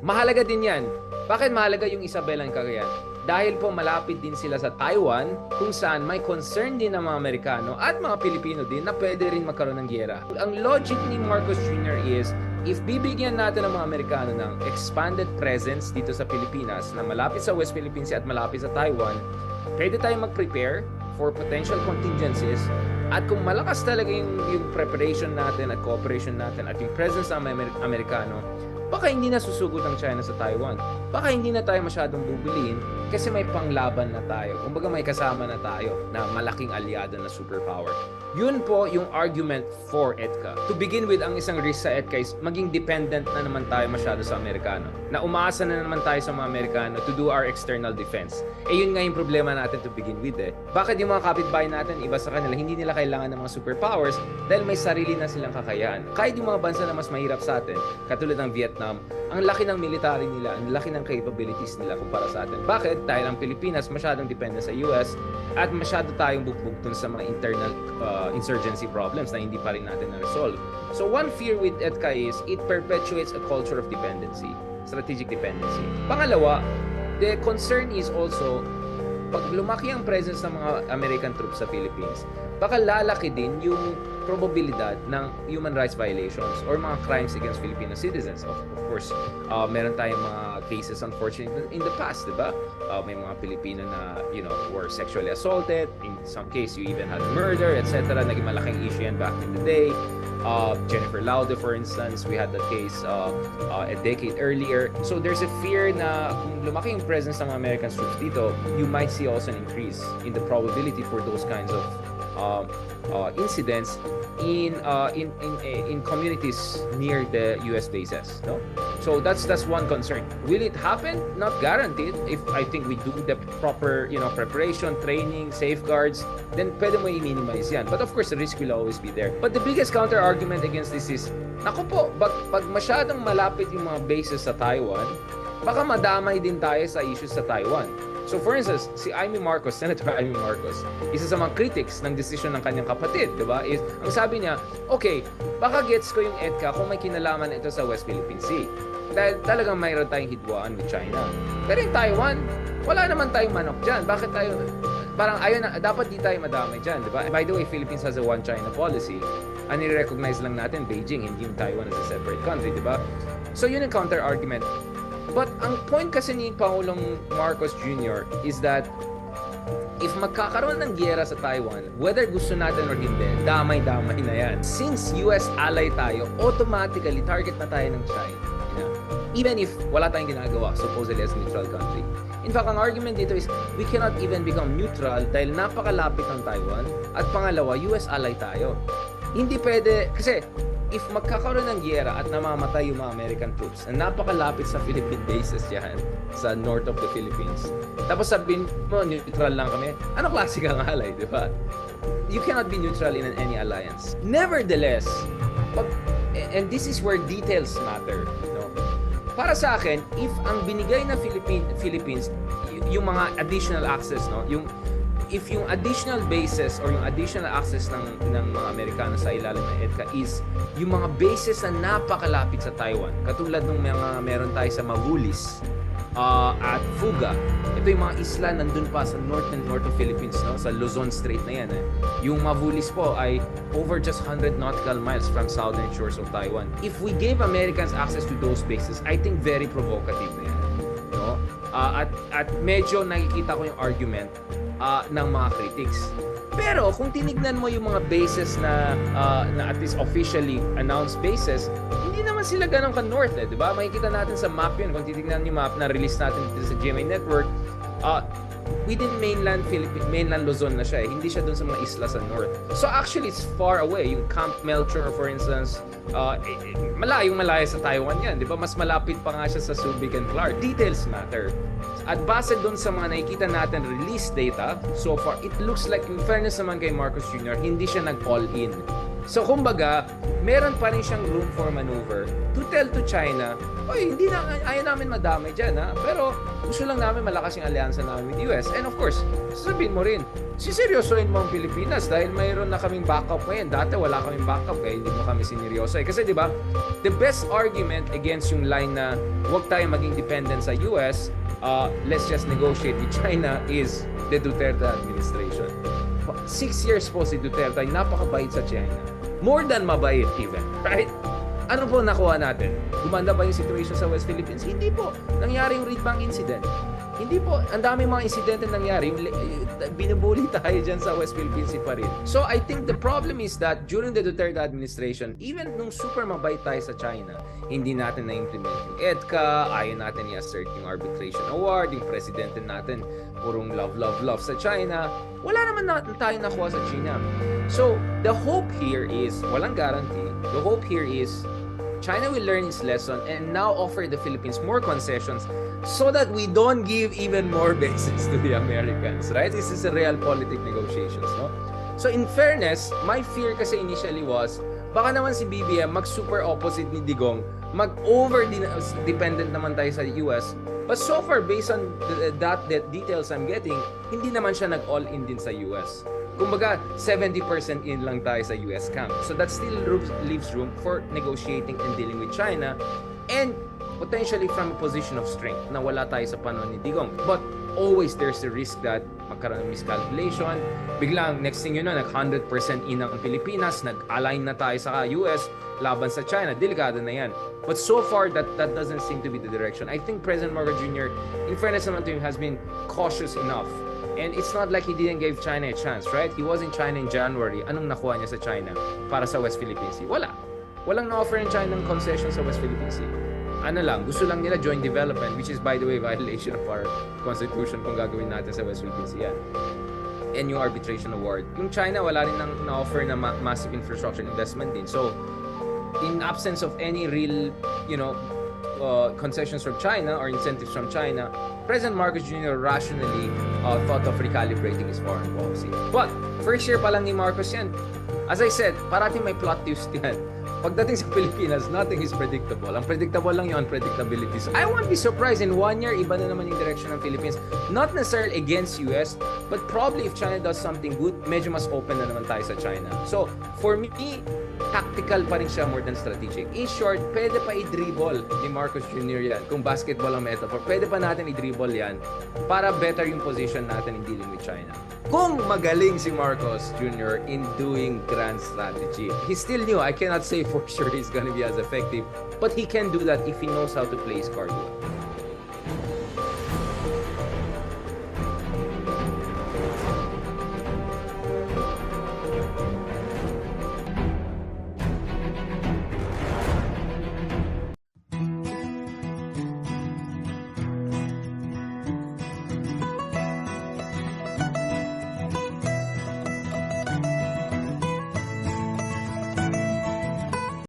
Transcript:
Mahalaga din yan. Bakit mahalaga yung Isabela and Cagayan? Dahil po malapit din sila sa Taiwan kung saan may concern din ng mga Amerikano at mga Pilipino din na pwede rin magkaroon ng giyera. Ang logic ni Marcos Jr. is, if bibigyan natin ng mga Amerikano ng expanded presence dito sa Pilipinas na malapit sa West Philippine Sea at malapit sa Taiwan, pwede tayong mag-prepare for potential contingencies at kung malakas talaga yung preparation natin at cooperation natin at yung presence ng Amerikano, baka hindi na susugod ang China sa Taiwan. Baka hindi na tayo masyadong bubiliin kasi may panglaban na tayo. Kumbaga may kasama na tayo na malaking aliado na superpower. Yun po yung argument for EDCA. To begin with, ang isang risk sa EDCA is maging dependent na naman tayo masyado sa Amerikano. Na umaasa na naman tayo sa mga Amerikano to do our external defense. Yun nga yung problema natin to begin with Bakit yung mga kapitbahay natin, iba sa kanila, hindi nila kailangan ng mga superpowers dahil may sarili na silang kakayaan. Kahit yung mga bansa na mas mahirap sa atin, katulad ng Vietnam, ang laki ng military nila, ang laki ng capabilities nila kumpara sa atin. Bakit? Dahil ang Pilipinas masyadong depende sa US at masyado tayong bugbugtong sa mga internal insurgency problems na hindi pa rin natin na-resolve. So one fear with EDCA is it perpetuates a culture of dependency, strategic dependency. Pangalawa, the concern is also pag lumaki ang presence ng mga American troops sa Philippines, baka lalaki din yung probabilidad ng human rights violations or mga crimes against Filipino citizens. Of course, meron tayong mga cases unfortunately in the past, diba? May mga Pilipino na, were sexually assaulted. In some case, you even had murder, etc. Naging malaking issue yan back in the day. Jennifer Laude, for instance, we had that case a decade earlier. So there's a fear na kung lumaki yung presence ng American troops dito, you might see also an increase in the probability for those kinds of incidents in communities near the US bases, no? So that's one concern. Will it happen? Not guaranteed. If I think we do the proper, preparation, training, safeguards, then pwede mo i-minimize yan. But of course, the risk will always be there. But the biggest counter argument against this is, naku po, pag masyadong malapit yung mga bases sa Taiwan, baka madamay din tayo sa issues sa Taiwan. So for instance, si Senator Amy Marcos, isa sa mga critics ng desisyon ng kanyang kapatid, di ba? Is, ang sabi niya, okay, baka gets ko yung EDCA kung may kinalaman ito sa West Philippine Sea. Dahil talagang mayroon tayong hidwaan with China. Pero in Taiwan, wala naman tayong manok dyan. Bakit tayo, parang ayun na, dapat di tayo madamay dyan, di ba? By the way, Philippines has a one China policy. Ang nire-recognize lang natin, Beijing, hindi yung Taiwan as a separate country, di ba? So yun ang counter-argument. But ang point kasi ni Pangulong Marcos Jr. is that if magkakaroon ng giyera sa Taiwan, whether gusto natin or hindi, damay-damay na yan. Since US ally tayo, automatically target na tayo ng China. Even if wala tayong ginagawa, supposedly as neutral country. In fact, ang argument dito is we cannot even become neutral dahil napakalapit ng Taiwan at pangalawa, US ally tayo. Hindi pwede, kasi if magkakaroon ng giyera at namamatay yung mga American troops na napakalapit sa Philippine bases yan, sa north of the Philippines, tapos sabihin mo, neutral lang kami, ano klase kang ally, di ba? You cannot be neutral in any alliance. Nevertheless, and this is where details matter, no? Para sa akin, if ang binigay na Philippines, yung mga additional access, no? If yung additional bases or yung additional access ng mga Amerikano sa ilalim ng EDCA is yung mga bases na napakalapit sa Taiwan, katulad ng mga meron tayo sa Mavulis at Fuga. Ito yung mga isla nandun pa sa north of Philippines, no? Sa Luzon Strait na yan. Yung Mavulis po ay over just 100 nautical miles from southern shores of Taiwan. If we gave Americans access to those bases, I think very provocative na yan, no? At medyo nakikita ko yung argument ng mga critics. Pero kung tinignan mo yung mga bases na at least officially announced bases, hindi naman sila ganun ka-north, di ba? Makikita natin sa map yun. Kung titignan yung map na release natin dito sa GMA Network, within mainland Luzon na siya eh. Hindi siya dun sa mga isla sa north. So actually, it's far away. Yung Camp Melchor, for instance, malayo sa Taiwan yan, di ba? Mas malapit pa nga siya sa Subic and Clark. Details matter. At base dun sa mga nakikita natin release data, so far, it looks like, in fairness naman kay Marcos Jr., hindi siya nag-all in. So kumbaga, meron pa rin siyang room for maneuver to tell to China oy, hindi na, ayaw namin madamay dyan, ha? Pero gusto lang namin malakas yung alyansa namin with US. And of course, sasabihin mo rin, siseryosoin mo ang Pilipinas dahil mayroon na kaming backup ngayon. Dati wala kaming backup, kaya hindi mo kami sineryoso. Kasi di ba, the best argument against yung line na huwag tayo maging dependent sa US, let's just negotiate with China, is the Duterte administration. 6 years po si Duterte ay napakabait sa China. More than mabait even, right? Ano po nakuha natin? Gumanda ba yung situation sa West Philippines? Hindi po. Nangyari yung reed bank incident. Hindi po. Ang daming mga insidente nangyari. Binubuli tayo dyan sa West Philippines pa rin. So I think the problem is that during the Duterte administration, even nung super mabait tayo sa China, hindi natin na-implement yung EDCA, ayaw natin i-assert yung arbitration award, yung presidente natin, purong love, love, love sa China. Wala naman tayo nakuha sa China. So the hope here is, walang guarantee, the hope here is China will learn its lesson and now offer the Philippines more concessions so that we don't give even more bases to the Americans, right? This is a real politic negotiations, no? So in fairness, my fear kasi initially was, baka naman si BBM mag-super opposite ni Digong, mag-over-dependent naman tayo sa US. But so far, based on that details I'm getting, hindi naman siya nag-all-in din sa US. Kumbaga, 70% in lang tayo sa US camp. So that still leaves room for negotiating and dealing with China and potentially from a position of strength na wala tayo sa panahon ni Digong. But always there's a risk that magkaroon ng miscalculation. Biglang, next thing you know, nag-100% in ang Pilipinas, nag-align na tayo sa US laban sa China. Delikado na yan. But so far, that doesn't seem to be the direction. I think President Marcos Jr., in fairness naman to him, has been cautious enough. And it's not like he didn't give China a chance, right? He was in China in January. Anong nakuha niya sa China para sa West Philippine Sea? Wala. Walang na-offer ng China ng concession sa West Philippine Sea. Ano lang, gusto lang nila joint development, which is, by the way, violation of our constitution kung gagawin natin sa West Philippine Sea. And yung arbitration award. Yung China, wala rin na-offer na massive infrastructure investment din. So, in absence of any real, concessions from China or incentives from China, President Marcos Jr. rationally thought of recalibrating his foreign policy. But, first year pa lang ni Marcos yan. As I said, parating may plot twist yan. Pagdating sa Pilipinas, nothing is predictable. Ang predictable lang yung unpredictability. So, I won't be surprised in 1 year, iba na naman yung direction ng Philippines. Not necessarily against US, but probably if China does something good, medyo mas open na naman tayo sa China. So, for me, tactical pa rin siya more than strategic. In short, pwede pa i-dribble ni Marcos Jr. yan. Kung basketball ang metaphor, pwede pa natin i-dribble yan para better yung position natin in dealing with China. Kung magaling si Marcos Jr. in doing grand strategy, he's still new. I cannot say for sure he's gonna be as effective, but he can do that if he knows how to play his card well.